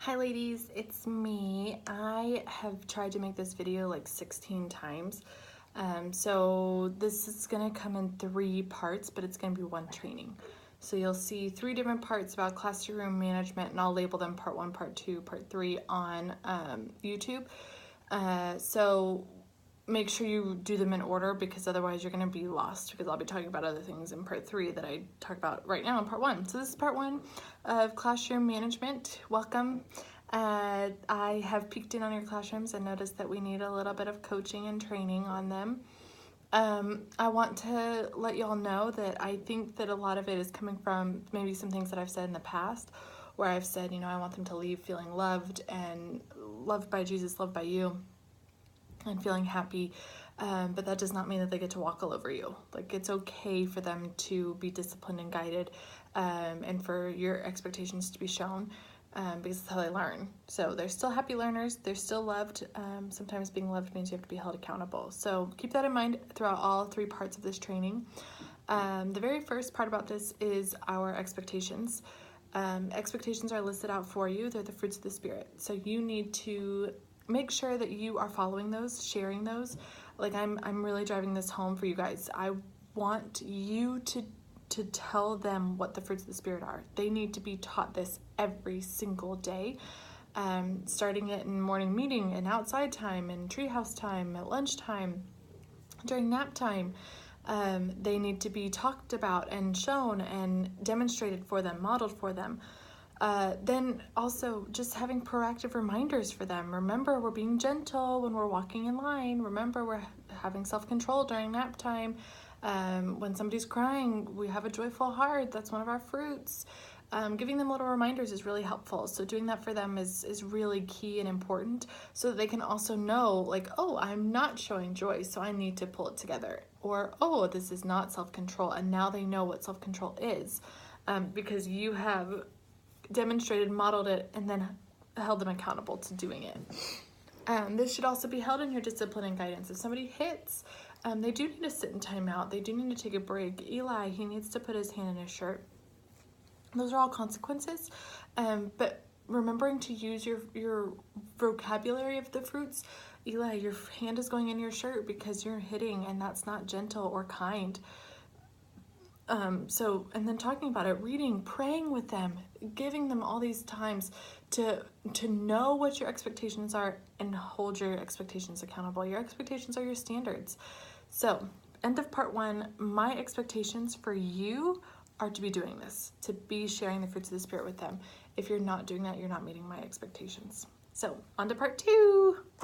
Hi ladies, it's me. I have tried to make this video like 16 times. So this is gonna come in 3 parts, but it's gonna be one training. So you'll see 3 different parts about classroom management, and I'll label them part 1, part 2, part 3 on YouTube. So make sure you do them in order, because otherwise you're going to be lost, because I'll be talking about other things in part 3 that I talk about right now in part 1. So this is part 1 of classroom management. Welcome. I have peeked in on your classrooms and noticed that we need a little bit of coaching and training on them. I want to let y'all know that I think that a lot of it is coming from maybe some things that I've said in the past, where I've said, you know, I want them to leave feeling loved and loved by Jesus, loved by you, and feeling happy, but that does not mean that they get to walk all over you. Like, it's okay for them to be disciplined and guided, and for your expectations to be shown, because that's how they learn. So they're still happy learners, they're still loved. Sometimes being loved means you have to be held accountable. So keep that in mind throughout all 3 parts of this training. The very first part about this is our expectations. Expectations are listed out for you. They're the fruits of the Spirit. So you need to make sure that you are following those, sharing those. Like, I'm really driving this home for you guys. I want you to tell them what the fruits of the Spirit are. They need to be taught this every single day, starting it in morning meeting and outside time and treehouse time, at lunchtime, during nap time. They need to be talked about and shown and demonstrated for them, modeled for them. Then also just having proactive reminders for them. Remember, we're being gentle when we're walking in line. Remember, we're having self-control during nap time. When somebody's crying, we have a joyful heart. That's one of our fruits. Giving them little reminders is really helpful. So doing that for them is really key and important, so that they can also know, like, oh, I'm not showing joy, so I need to pull it together. Or, oh, this is not self-control, and now they know what self-control is, because you have demonstrated, modeled it, and then held them accountable to doing it. This should also be held in your discipline and guidance. If somebody hits, they do need to sit in timeout. They do need to take a break. Eli, he needs to put his hand in his shirt. Those are all consequences, but remembering to use your vocabulary of the fruits. Eli, your hand is going in your shirt because you're hitting, and that's not gentle or kind. And then talking about it, reading, praying with them, giving them all these times to know what your expectations are and hold your expectations accountable. Your expectations are your standards. So, end of part 1, my expectations for you are to be doing this, to be sharing the fruits of the Spirit with them. If you're not doing that, you're not meeting my expectations. So, on to part 2.